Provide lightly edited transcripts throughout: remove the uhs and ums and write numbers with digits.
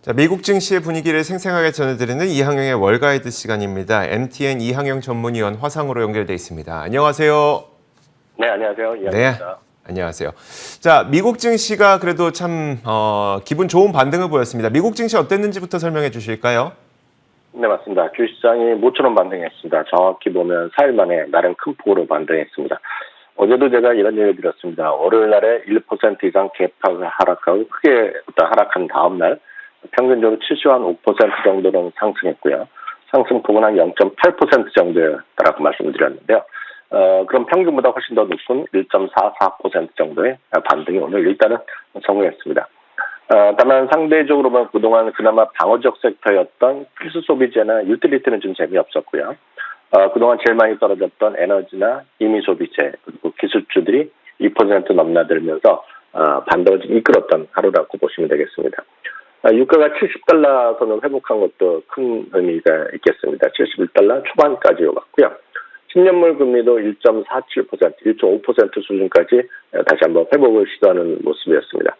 자, 미국 증시의 분위기를 생생하게 전해드리는 이항영의 월가이드 시간입니다. MTN 이항영 전문위원 화상으로 연결돼 있습니다. 안녕하세요. 네, 안녕하세요. 이항영입니다. 네, 안녕하세요. 자, 미국 증시가 그래도 참 기분 좋은 반등을 보였습니다. 미국 증시 어땠는지부터 설명해 주실까요? 네, 맞습니다. 주시장이 모처럼 반등했습니다. 정확히 보면 4일 만에 나름 큰 폭으로 반등했습니다. 어제도 제가 이런 얘기를 드렸습니다. 월요일 날에 1% 이상 갭하고 하락하고 크게 하락한 다음 날 평균적으로 75% 정도는 상승했고요. 상승폭은 한 0.8% 정도였다라고 말씀드렸는데요. 그럼 평균보다 훨씬 더 높은 1.44% 정도의 반등이 오늘 일단은 성공했습니다. 다만 상대적으로 보면 그동안 그나마 방어적 섹터였던 필수 소비재나 유틸리티는 좀 재미없었고요. 그동안 제일 많이 떨어졌던 에너지나 임의 소비재 그리고 기술주들이 2% 넘나들면서 반등을 좀 이끌었던 하루라고 보시면 되겠습니다. 유가가 70달러 선을 회복한 것도 큰 의미가 있겠습니다. 71달러 초반까지 왔고요. 10년물 금리도 1.47%, 1.5% 수준까지 다시 한번 회복을 시도하는 모습이었습니다.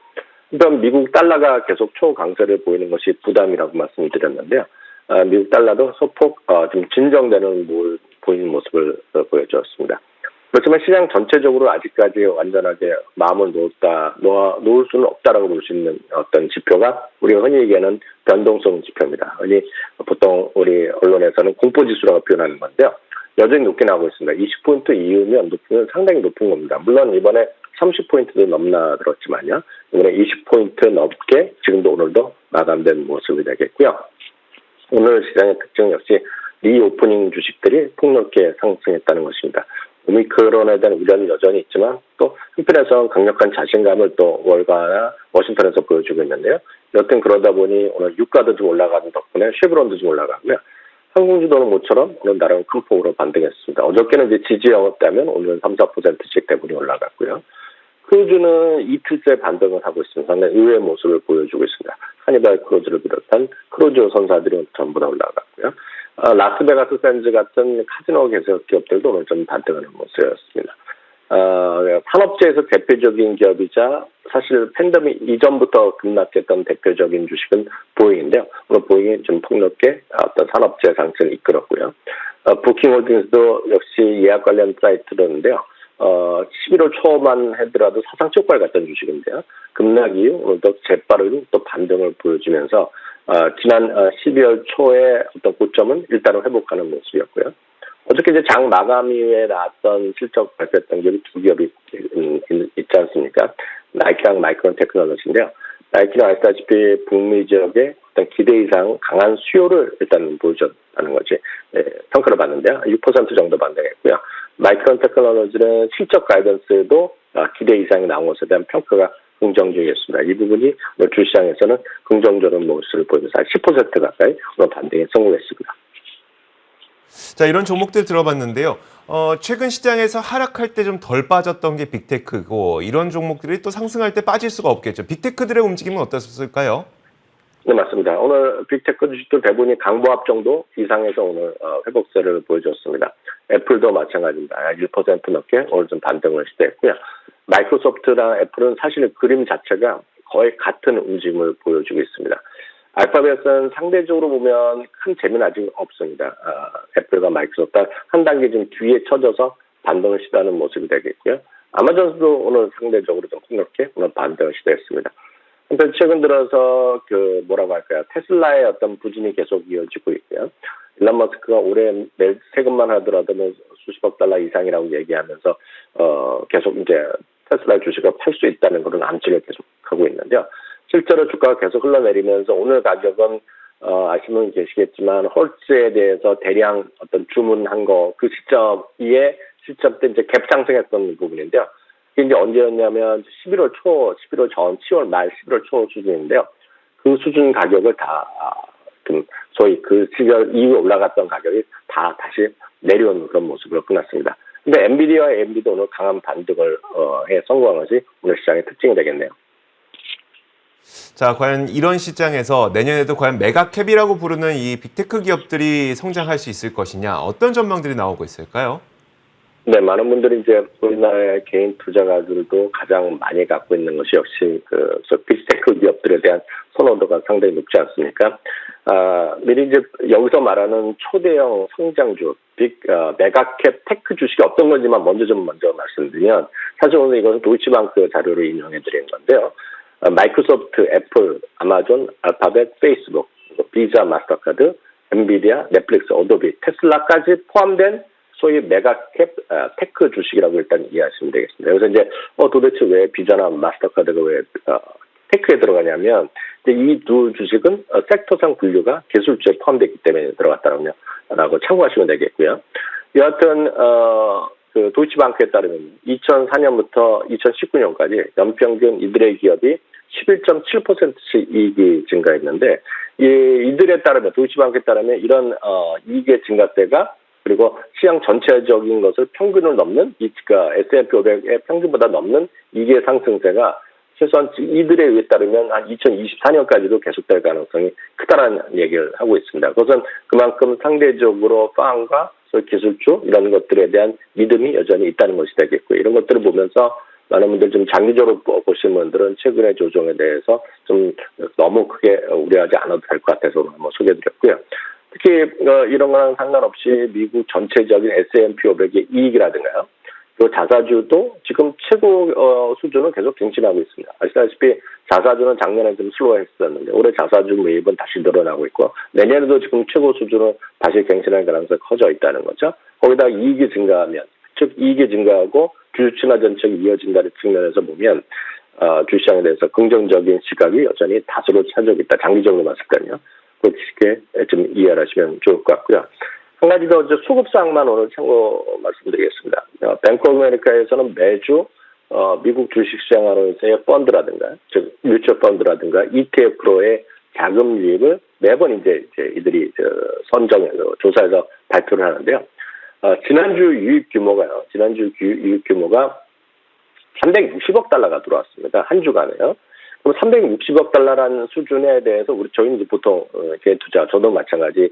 일단 미국 달러가 계속 초강세를 보이는 것이 부담이라고 말씀드렸는데요. 미국 달러도 소폭 좀 진정되는 보이는 모습을 보여주었습니다. 그렇지만 시장 전체적으로 아직까지 완전하게 마음을 놓을 수는 없다라고 볼 수 있는 어떤 지표가 우리가 흔히 얘기하는 변동성 지표입니다. 흔히 보통 우리 언론에서는 공포지수라고 표현하는 건데요. 여전히 높게 나오고 있습니다. 20포인트 이후면 높으면 상당히 높은 겁니다. 물론 이번에 30포인트도 넘나들었지만요. 이번에 20포인트 넘게 지금도 오늘도 마감된 모습이 되겠고요. 오늘 시장의 특징 역시 리오프닝 주식들이 폭넓게 상승했다는 것입니다. 오미크론에 대한 우려는 여전히 있지만 또 한편에서 강력한 자신감을 또 월가나 워싱턴에서 보여주고 있는데요. 여튼 그러다 보니 오늘 유가도 좀 올라가는 덕분에 쉐브론도 좀 올라가고요. 항공주도는 모처럼 오늘 나름 큰 폭으로 반등했습니다. 어저께는 이제 지지 영업되면 오늘은 3, 4%씩 대분이 올라갔고요. 크루즈는 이틀째 반등을 하고 있습니다. 상당히 의외의 모습을 보여주고 있습니다. 카니발 크루즈를 비롯한 크루즈 선사들이 전부 다 올라갔고요. 라스베가스 샌즈 같은 카지노 개설 기업들도 오늘 좀 반등하는 모습이었습니다. 산업재에서 대표적인 기업이자 사실 팬데믹 이전부터 급락했던 대표적인 주식은 보잉인데요. 오늘 보잉이 좀 폭넓게 어떤 산업재 상승을 이끌었고요. 부킹홀딩스도 역시 예약 관련 사이트였는데요. 11월 초만 하더라도 사상 최고를 갔던 주식인데요. 급락 이후 오늘도 재빠른 또 반등을 보여주면서 지난 12월 초의 어떤 고점은 일단은 회복하는 모습이었고요. 어저께 이제 장 마감 이후에 나왔던 실적 발표했던 기업이 두 기업이 있지 않습니까? 나이키랑 마이크론 테크놀로지인데요. 나이키는 아시다시피 북미 지역의 어떤 기대 이상 강한 수요를 일단 보여줬다는 것이 평가를 받는데요. 6% 정도 반등했고요. 마이크론 테크놀로지는 실적 가이던스에도 기대 이상이 나온 것에 대한 평가가 긍정적이었습니다. 이 부분이 주시장에서는 긍정적인 모습을 보여줘서 10% 가까이 반등에 성공했습니다. 자, 이런 종목들 들어봤는데요. 최근 시장에서 하락할 때 좀 덜 빠졌던 게 빅테크고 이런 종목들이 또 상승할 때 빠질 수가 없겠죠. 빅테크들의 움직임은 어땠을까요? 네, 맞습니다. 오늘 빅테크 주식들 대부분이 강보합 정도 이상에서 오늘 회복세를 보여줬습니다. 애플도 마찬가지입니다. 1% 넘게 오늘 좀 반등을 시도했고요. 마이크로소프트랑 애플은 사실 그림 자체가 거의 같은 움직임을 보여주고 있습니다. 알파벳은 상대적으로 보면 큰 재미는 아직 없습니다. 애플과 마이크로소프트가 한 단계 좀 뒤에 쳐져서 반등을 시도하는 모습이 되겠고요. 아마존도 오늘 상대적으로 좀 폭넓게 오늘 반등을 시도했습니다. 한편 최근 들어서 테슬라의 어떤 부진이 계속 이어지고 있고요. 일론 머스크가 올해 내 세금만 하더라도 수십억 달러 이상이라고 얘기하면서 계속 이제 테슬라 주식을 팔 수 있다는 그런 암시를 계속 하고 있는데요. 실제로 주가가 계속 흘러내리면서 오늘 가격은 아시는 분 계시겠지만 홀스에 대해서 대량 어떤 주문한 거 그 시점 때 이제 갭 상승했던 부분인데요. 이게 이제 언제였냐면 11월 전 10월 말 11월 초 수준인데요. 그 수준 가격을 다 소위 그 시절 이후에 올라갔던 가격이 다 다시 내려온 그런 모습으로 끝났습니다. 근데 엔비디아와 AMD도 오늘 강한 반등을 해 성공한 것이 오늘 시장의 특징이 되겠네요. 자, 과연 이런 시장에서 내년에도 과연 메가캡이라고 부르는 이 빅테크 기업들이 성장할 수 있을 것이냐, 어떤 전망들이 나오고 있을까요? 네, 많은 분들이 이제 우리나라의 개인 투자가들도 가장 많이 갖고 있는 것이 역시 빅테크 기업들에 대한 선호도가 상당히 높지 않습니까? 미리 이제 여기서 말하는 초대형 성장주, 메가캡 테크 주식이 어떤 건지만 먼저 말씀드리면, 사실 오늘 이것은 도이치방크 자료를 인용해 드린 건데요. 마이크로소프트, 애플, 아마존, 알파벳, 페이스북, 비자, 마스터카드, 엔비디아, 넷플릭스, 어도비, 테슬라까지 포함된 소위 메가캡 테크 주식이라고 일단 이해하시면 되겠습니다. 그래서 이제 도대체 왜 비자나 마스터카드가 왜 테크에 들어가냐면, 이 두 주식은 섹터상 분류가 기술주에 포함되기 때문에 들어갔다라고 참고하시면 되겠고요. 여하튼 그 도이치방크에 따르면 2004년부터 2019년까지 연평균 이들의 기업이 11.7%씩 이익이 증가했는데, 이들에 따르면 도이치방크에 따르면 이런 이익의 증가세가 그리고 시장 전체적인 것을 평균을 넘는 S&P 500의 평균보다 넘는 이익의 상승세가 최소한 이들에 의해 따르면 한 2024년까지도 계속될 가능성이 크다라는 얘기를 하고 있습니다. 그것은 그만큼 상대적으로 빵과 기술주 이런 것들에 대한 믿음이 여전히 있다는 것이 되겠고요. 이런 것들을 보면서 많은 분들 좀 장기적으로 보시는 분들은 최근의 조정에 대해서 좀 너무 크게 우려하지 않아도 될 것 같아서 한번 소개해드렸고요. 특히 이런 거랑 상관없이 미국 전체적인 S&P 500의 이익이라든가요. 그 자사주도 지금 최고 수준을 계속 갱신하고 있습니다. 아시다시피 자사주는 작년에 좀 슬로우했었는데 올해 자사주 매입은 다시 늘어나고 있고 내년에도 지금 최고 수준을 다시 갱신할 가능성이 커져 있다는 거죠. 거기다 이익이 증가하면, 즉 이익이 증가하고 주주 친화 정책이 이어진다는 측면에서 보면 주시장에 대해서 긍정적인 시각이 여전히 다수를 차지하고 있다. 장기적으로 봤을 때는요. 그렇게 좀 이해를 하시면 좋을 것 같고요. 한 가지 더 수급사항만 오늘 참고 말씀드리겠습니다. 뱅크 오브 아메리카에서는 매주 미국 주식시장 안에서의 펀드라든가, 즉 뮤추얼 펀드라든가 ETF로의 자금 유입을 매번 이제 이들이 조사해서 발표를 하는데요. 지난주 유입 규모가 360억 달러가 들어왔습니다. 한 주간에요. 그럼 360억 달러라는 수준에 대해서 저희는 이제 보통 개인 투자, 저도 마찬가지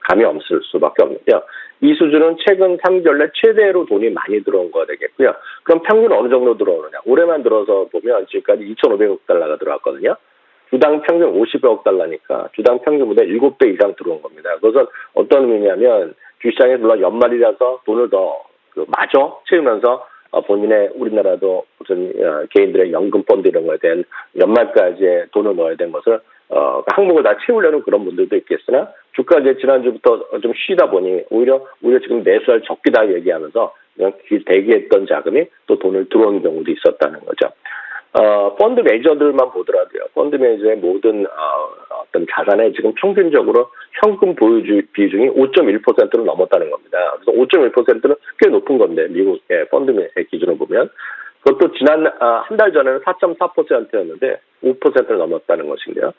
감이 없을 수밖에 없는데요. 이 수준은 최근 3개월 내 최대로 돈이 많이 들어온 거 되겠고요. 그럼 평균 어느 정도 들어오느냐? 올해만 들어서 보면 지금까지 2,500억 달러가 들어왔거든요. 주당 평균 50억 달러니까 주당 평균보다 7배 이상 들어온 겁니다. 그것은 어떤 의미냐면 주시장에 물론 연말이라서 돈을 더 마저 채우면서 본인의 우리나라도 무슨 개인들의 연금 펀드 이런 거에 대한 연말까지 돈을 넣어야 되는 것을 항목을 다 채우려는 그런 분들도 있겠으나 주가 이제 지난주부터 좀 쉬다 보니 오히려 지금 매수할 적기다 얘기하면서 그냥 대기했던 자금이 또 돈을 들어오는 경우도 있었다는 거죠. 펀드 매니저들만 보더라도요. 펀드 매니저의 모든 어떤 자산의 지금 평균적으로 현금 보유 비중이 5.1%를 넘었다는 겁니다. 그래서 5.1%는 꽤 높은 건데 미국의 펀드 기준으로 보면 그것도 지난 한 달 전에는 4.4%였는데 5%를 넘었다는 것인데요.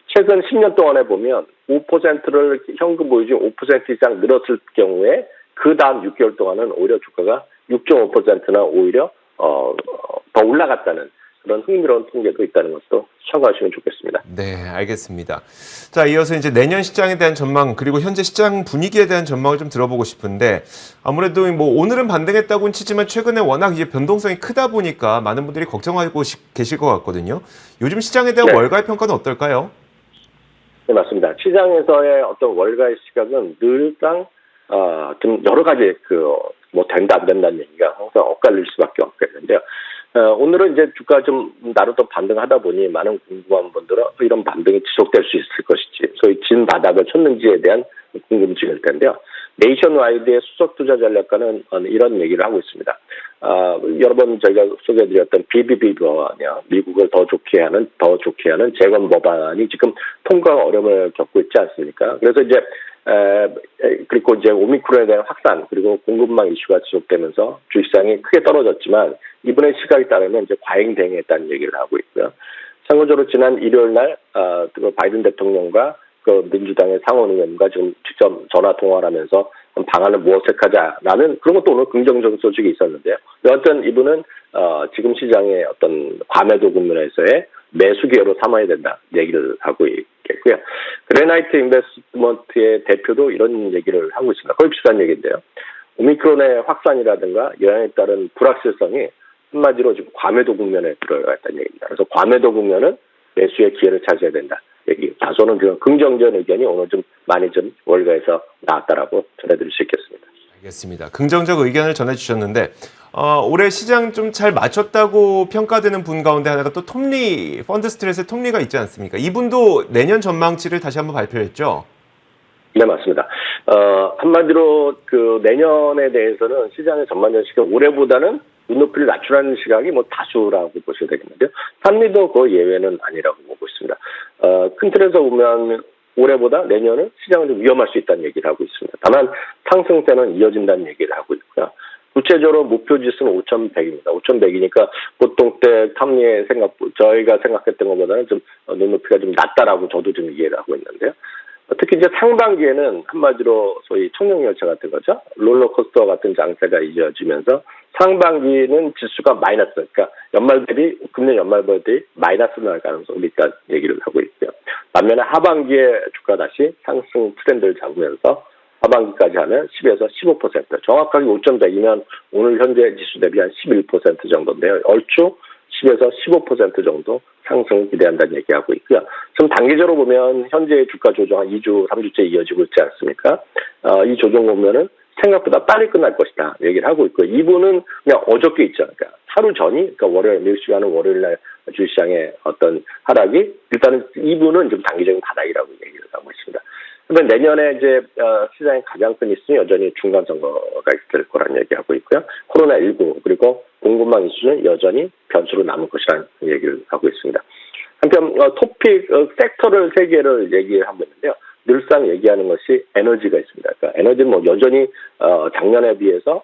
최근 10년 동안에 보면 5%를 현금 보유중 5% 이상 늘었을 경우에 그 다음 6개월 동안은 오히려 주가가 6.5%나 오히려 더 올라갔다는 그런 흥미로운 통계도 있다는 것도 참고하시면 좋겠습니다. 네, 알겠습니다. 자, 이어서 이제 내년 시장에 대한 전망 그리고 현재 시장 분위기에 대한 전망을 좀 들어보고 싶은데 아무래도 뭐 오늘은 반등했다고는 치지만 최근에 워낙 이제 변동성이 크다 보니까 많은 분들이 걱정하고 계실 것 같거든요. 요즘 시장에 대한 월가의 평가는 어떨까요? 네, 맞습니다. 시장에서의 어떤 월가의 시각은 늘상 좀 여러 가지 뭐 된다 안 된다는 얘기가 항상 엇갈릴 수밖에 없겠는데요. 오늘은 이제 주가 좀 나름 또 반등하다 보니 많은 궁금한 분들은 이런 반등이 지속될 수 있을 것인지, 소위 진 바닥을 쳤는지에 대한 궁금증일 텐데요. 네이션와이드의 수석 투자 전략가는 이런 얘기를 하고 있습니다. 여러 번 저희가 소개해드렸던 BBB 법안이요, 미국을 더 좋게 하는 재건 법안이 지금 통과 어려움을 겪고 있지 않습니까? 그래서 이제 그리고 이제 오미크론에 대한 확산 그리고 공급망 이슈가 지속되면서 주식시장이 크게 떨어졌지만 이번에 시각에 따르면 이제 과잉 대응했다는 얘기를 하고 있고요. 참고적으로 지난 일요일 날 바이든 대통령과 그 민주당의 상원 의원과 지금 직접 전화 통화를 하면서 방안을 모색하자라는 그런 것도 오늘 긍정적 소식이 있었는데요. 여하튼 이분은 지금 시장의 어떤 과매도 국면에서의 매수 기회로 삼아야 된다 얘기를 하고 있겠고요. 그레나이트 인베스트먼트의 대표도 이런 얘기를 하고 있습니다. 거의 비슷한 얘기인데요. 오미크론의 확산이라든가 영향에 따른 불확실성이 한마디로 지금 과매도 국면에 들어가 있다는 얘기입니다. 그래서 과매도 국면은 매수의 기회를 찾아야 된다. 얘기. 다소는 그 긍정적인 의견이 오늘 좀 많이 좀 월가에서 나왔다라고 전해드릴 수 있겠습니다. 알겠습니다. 긍정적 의견을 전해주셨는데 올해 시장 좀 잘 맞췄다고 평가되는 분 가운데 하나가 또 톱리 펀드 스트레스의 톱리가 있지 않습니까? 이분도 내년 전망치를 다시 한번 발표했죠. 네, 맞습니다. 한마디로 그 내년에 대해서는 시장의 전반적인 시각 올해보다는 눈높이를 낮추라는 시각이 뭐 다수라고 보셔야 되겠는데요. 산미도 그 예외는 아니라고 보고 있습니다. 큰 틀에서 보면 올해보다 내년은 시장은 좀 위험할 수 있다는 얘기를 하고 있습니다. 다만 상승세는 이어진다는 얘기를 하고 있고요. 구체적으로 목표 지수는 5,100입니다. 5,100이니까 보통 때 탐리의 저희가 생각했던 것보다는 좀 눈높이가 좀 낮다라고 저도 좀 이해를 하고 있는데요. 특히 이제 상반기에는 한마디로 소위 청룡열차 같은 거죠. 롤러코스터 같은 장세가 이어지면서 상반기는 지수가 마이너스, 그러니까 금년 연말 대비 마이너스로 날 가능성이 있다는 얘기를 하고 있고요. 반면에 하반기에 주가 다시 상승 트렌드를 잡으면서 하반기까지 하면 10에서 15%, 정확하게 5.100이면 오늘 현재 지수 대비 한 11% 정도인데요. 얼추 10에서 15% 정도 상승을 기대한다는 얘기하고 있고요. 지금 단기적으로 보면 현재의 주가 조정 한 2주, 3주째 이어지고 있지 않습니까? 이 조정 보면은 생각보다 빨리 끝날 것이다 얘기를 하고 있고, 이분은 그냥 어저께 있죠. 그러니까 하루 전이, 그러니까 월요일, 미국 시간은 월요일 날 주식시장의 어떤 하락이 일단은 이분은 좀 단기적인 바닥이라고 얘기를 하고 있습니다. 그런데 내년에 이제 시장의 가장 큰 이슈는 여전히 중간 선거가 있을 거라는 얘기하고 있고요. 코로나19 그리고 공급망 이슈는 여전히 변수로 남을 것이라는 얘기를 하고 있습니다. 한편 토픽 섹터를 세 개를 얘기하고 있는데요. 늘상 얘기하는 것이 에너지가 있습니다. 그러니까 에너지는 뭐 여전히 작년에 비해서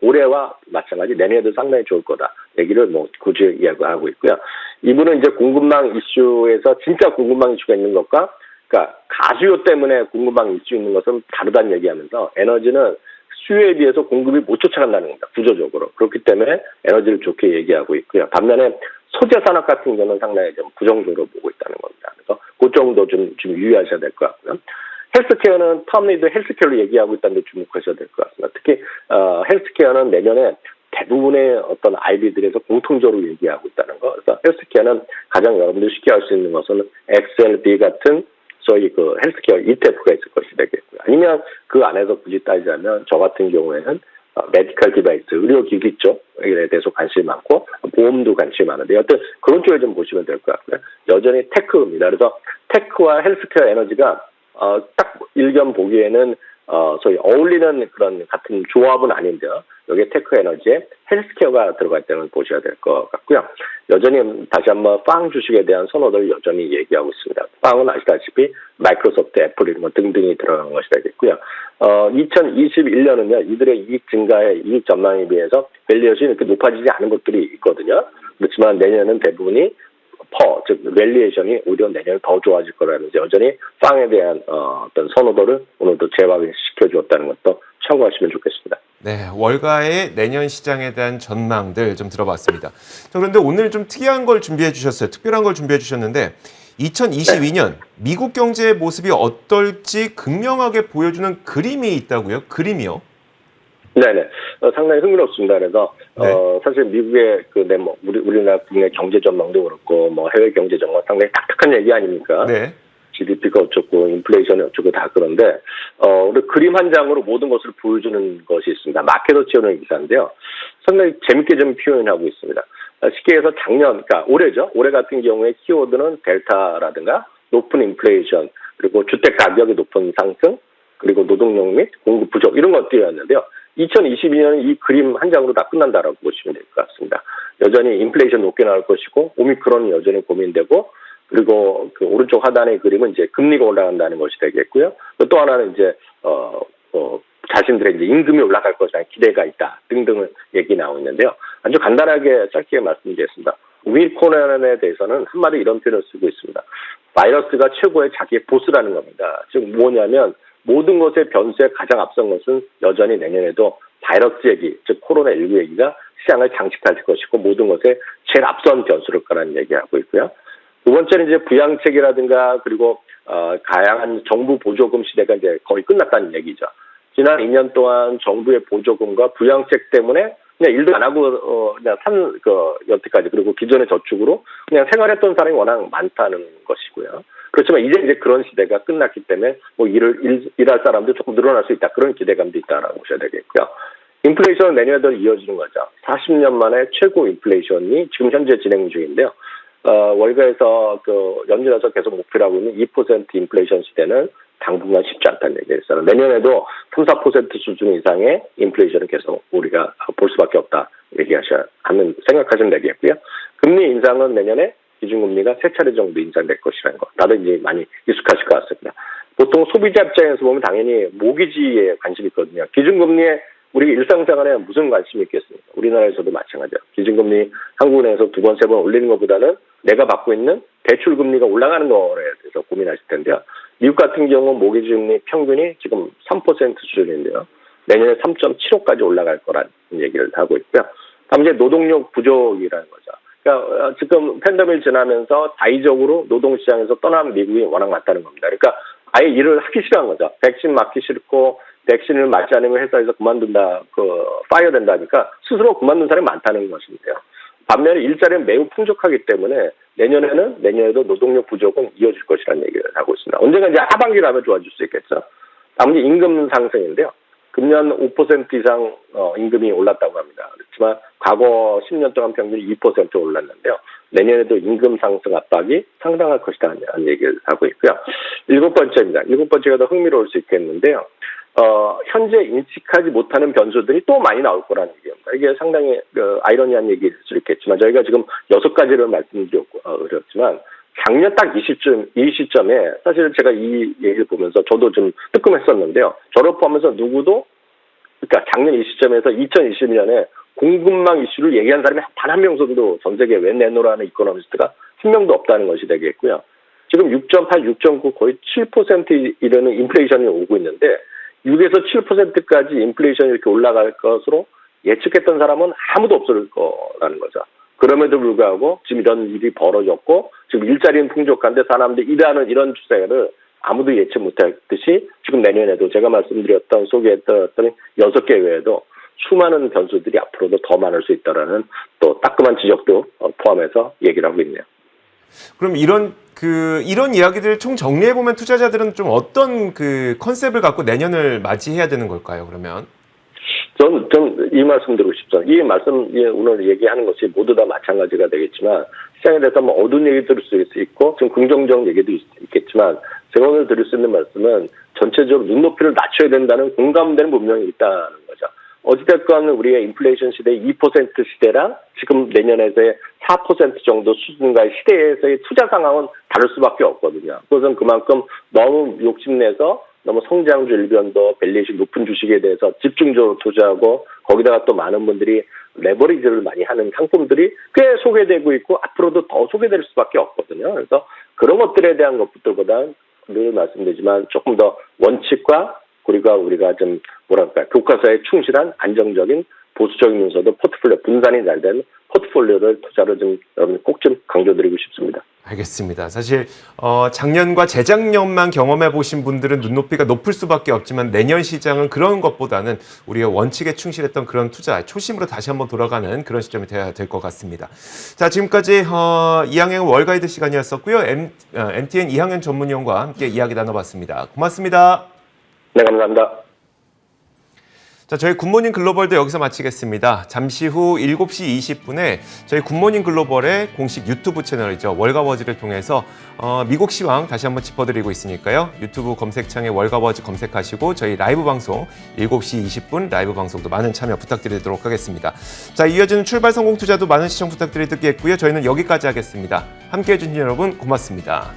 올해와 마찬가지 내년에도 상당히 좋을 거다 얘기를 뭐 굳이 이야기하고 있고요. 이분은 이제 공급망 이슈에서 진짜 공급망 이슈가 있는 것과 그러니까 가수요 때문에 공급망 이슈 있는 것은 다르다는 얘기하면서 에너지는 수요에 비해서 공급이 못 쫓아간다는 겁니다. 구조적으로. 그렇기 때문에 에너지를 좋게 얘기하고 있고요. 반면에 소재 산업 같은 경우는 상당히 좀 부정적으로 보고 있다는 겁니다. 그래서 그 정도 좀 유의하셔야 될 것 같고요. 헬스케어는 텀리도 헬스케어로 얘기하고 있다는 데 주목하셔야 될 것 같습니다. 특히 헬스케어는 내년에 대부분의 어떤 IB들에서 공통적으로 얘기하고 있다는 거. 그래서 헬스케어는 가장 여러분들이 쉽게 알 수 있는 것은 XLB 같은 소위 그 헬스케어 ETF가 있을 것이 되겠고요. 아니면 그 안에서 굳이 따지자면 저 같은 경우에는 메디컬 디바이스, 의료기기 쪽에 대해서 관심이 많고 보험도 관심이 많은데 여튼 그런 쪽에 좀 보시면 될 것 같고요. 여전히 테크입니다. 그래서 테크와 헬스케어 에너지가 딱 일견 보기에는 소위 어울리는 그런 같은 조합은 아닌데요. 여기에 테크 에너지에 헬스케어가 들어갈 때는 보셔야 될 것 같고요. 여전히 다시 한번 빵 주식에 대한 선호도를 여전히 얘기하고 있습니다. 빵은 아시다시피 마이크로소프트, 애플 이런 것 등등이 들어간 것이 되겠고요. 2021년은요, 이들의 이익 증가에 이익 전망에 비해서 밸류에이션이 이렇게 높아지지 않은 것들이 있거든요. 그렇지만 내년은 대부분이 즉 밸류에이션이 오히려 내년에 더 좋아질 거라면서 여전히 빵에 대한 어떤 선호도를 오늘도 재확인시켜 주었다는 것도 참고하시면 좋겠습니다. 네, 월가의 내년 시장에 대한 전망들 좀 들어봤습니다. 자, 그런데 오늘 좀 특이한 걸 준비해 주셨어요. 특별한 걸 준비해 주셨는데 2022년 미국 경제의 모습이 어떨지 극명하게 보여주는 그림이 있다고요? 그림이요? 네네. 상당히 흥미롭습니다. 그래서, 네. 사실 미국의 우리나라 국내 경제 전망도 그렇고, 해외 경제 전망 상당히 딱딱한 얘기 아닙니까? 네. GDP가 어쩌고, 인플레이션이 어쩌고 다 그런데, 우리 그림 한 장으로 모든 것을 보여주는 것이 있습니다. 마켓워치라는 기사인데요. 상당히 재밌게 좀 표현하고 있습니다. 쉽게 해서 그러니까 올해죠. 올해 같은 경우에 키워드는 델타라든가 높은 인플레이션, 그리고 주택 가격의 높은 상승, 그리고 노동력 및 공급 부족 이런 것들이었는데요. 2022년은 이 그림 한 장으로 다 끝난다라고 보시면 될 것 같습니다. 여전히 인플레이션 높게 나올 것이고 오미크론은 여전히 고민되고 그리고 그 오른쪽 하단의 그림은 이제 금리가 올라간다는 것이 되겠고요. 또 하나는 이제 자신들의 이제 임금이 올라갈 것이라는 기대가 있다 등등을 얘기 나오고 있는데요. 아주 간단하게 짧게 말씀드리겠습니다. 위드 코로나에 대해서는 한마디 이런 표현을 쓰고 있습니다. 바이러스가 최고의 자기의 보스라는 겁니다. 즉 뭐냐면 모든 것의 변수에 가장 앞선 것은 여전히 내년에도 바이러스 얘기, 즉 코로나19 얘기가 시장을 장식할 것이고 모든 것에 제일 앞선 변수를 거라는 얘기하고 있고요. 두 번째는 이제 부양책이라든가 그리고 다양한 정부 보조금 시대가 이제 거의 끝났다는 얘기죠. 지난 2년 동안 정부의 보조금과 부양책 때문에 그냥 일도 안 하고 그냥 여태까지 그리고 기존의 저축으로 그냥 생활했던 사람이 워낙 많다는 것이고요. 그렇지만 이제 그런 시대가 끝났기 때문에 뭐 일할 사람도 조금 늘어날 수 있다. 그런 기대감도 있다라고 보셔야 되겠고요. 인플레이션은 내년에도 이어지는 거죠. 40년 만에 최고 인플레이션이 지금 현재 진행 중인데요. 월가에서 연준에서 계속 목표로 하고 있는 2% 인플레이션 시대는 당분간 쉽지 않다는 얘기였어요. 내년에도 3, 4% 수준 이상의 인플레이션을 계속 우리가 볼 수밖에 없다 생각하시면 되겠고요. 금리 인상은 내년에 기준금리가 3차례 정도 인상될 것이라는 거. 다들 이제 많이 익숙하실 것 같습니다. 보통 소비자 입장에서 보면 당연히 모기지에 관심이 있거든요. 기준금리에 우리 일상생활에 무슨 관심이 있겠습니까? 우리나라에서도 마찬가지죠. 기준금리 한국은행에서 2번, 3번 올리는 것보다는 내가 받고 있는 대출금리가 올라가는 거에 대해서 고민하실 텐데요. 미국 같은 경우 모기지금리 평균이 지금 3% 수준인데요. 내년에 3.75까지 올라갈 거라는 얘기를 하고 있고요. 다음 이제 노동력 부족이라는 거죠. 그러니까 지금 팬데믹을 지나면서 자의적으로 노동시장에서 떠난 미국이 워낙 많다는 겁니다. 그러니까 아예 일을 하기 싫어한 거죠. 백신 맞기 싫고 백신을 맞지 않으면 회사에서 그만둔다, 파이어 된다니까 스스로 그만둔 사람이 많다는 것인데요. 반면에 일자리는 매우 풍족하기 때문에 내년에도 노동력 부족은 이어질 것이라는 얘기를 하고 있습니다. 언젠가 이제 하반기로 하면 좋아질 수 있겠죠. 다음 이제 임금 상승인데요. 금년 5% 이상 임금이 올랐다고 합니다. 그렇지만 과거 10년 동안 평균이 2% 올랐는데요. 내년에도 임금 상승 압박이 상당할 것이다 하는 얘기를 하고 있고요. 7번째입니다. 7번째가 더 흥미로울 수 있겠는데요. 현재 인식하지 못하는 변수들이 또 많이 나올 거라는 얘기입니다. 이게 상당히 아이러니한 얘기일 수 있겠지만 저희가 지금 6가지를 말씀드렸지만 작년 딱 이 시점에 사실 제가 이 얘기를 보면서 저도 좀 뜨끔했었는데요. 저를 포함해서 누구도 그러니까 작년 이 시점에서 2020년에 공급망 이슈를 얘기한 사람이 단 한 명 정도 전 세계 왜 내노라는 이코노미스트가 한 명도 없다는 것이 되겠고요. 지금 6.8, 6.9 거의 7% 이르는 인플레이션이 오고 있는데 6에서 7%까지 인플레이션이 이렇게 올라갈 것으로 예측했던 사람은 아무도 없을 거라는 거죠. 그럼에도 불구하고 지금 이런 일이 벌어졌고 지금 일자리는 풍족한데 사람들이 일하는 이런 추세를 아무도 예측 못했듯이 지금 내년에도 제가 소개했던 6개 외에도 수많은 변수들이 앞으로도 더 많을 수 있다라는 또 따끔한 지적도 포함해서 얘기를 하고 있네요. 그럼 이런 이야기들을 총 정리해 보면 투자자들은 좀 어떤 컨셉을 갖고 내년을 맞이해야 되는 걸까요? 그러면 전 이 말씀 드리고 싶습니다. 이 말씀 오늘 얘기하는 것이 모두 다 마찬가지가 되겠지만 시장에 대해서 뭐 어두운 얘기 들을 수 있고 좀 긍정적 얘기도 있겠지만 제가 오늘 드릴 수 있는 말씀은 전체적으로 눈높이를 낮춰야 된다는 공감대는 분명히 있다는 거죠. 어찌됐건 우리의 인플레이션 시대 2% 시대랑 지금 내년에서의 4% 정도 수준과의 시대에서의 투자 상황은 다를 수밖에 없거든요. 그것은 그만큼 너무 욕심내서 너무 성장주 일변도 밸류에이션 높은 주식에 대해서 집중적으로 투자하고 거기다가 또 많은 분들이 레버리지를 많이 하는 상품들이 꽤 소개되고 있고 앞으로도 더 소개될 수밖에 없거든요. 그래서 그런 것들에 대한 것들보다는 늘 말씀드리지만 조금 더 원칙과 그리고 우리가 좀 교과서에 충실한 안정적인 보수적이면서도 포트폴리오 분산이 잘 되는 포트폴리오를 투자를 여러분 꼭 좀 강조드리고 싶습니다. 알겠습니다. 사실 작년과 재작년만 경험해 보신 분들은 눈높이가 높을 수밖에 없지만 내년 시장은 그런 것보다는 우리가 원칙에 충실했던 그런 투자 초심으로 다시 한번 돌아가는 그런 시점이 돼야 될 것 같습니다. 자, 지금까지 이항영 월가이드 시간이었었고요. MTN 이항영 전문위원과 함께 이야기 나눠봤습니다. 고맙습니다. 네, 감사합니다. 자, 저희 굿모닝 글로벌도 여기서 마치겠습니다. 잠시 후 7시 20분에 저희 굿모닝 글로벌의 공식 유튜브 채널이죠. 월가워즈를 통해서 미국 시황 다시 한번 짚어드리고 있으니까요. 유튜브 검색창에 월가워즈 검색하시고 저희 라이브 방송 7시 20분 라이브 방송도 많은 참여 부탁드리도록 하겠습니다. 자, 이어지는 출발 성공 투자도 많은 시청 부탁드리겠고요. 저희는 여기까지 하겠습니다. 함께해 주신 여러분 고맙습니다.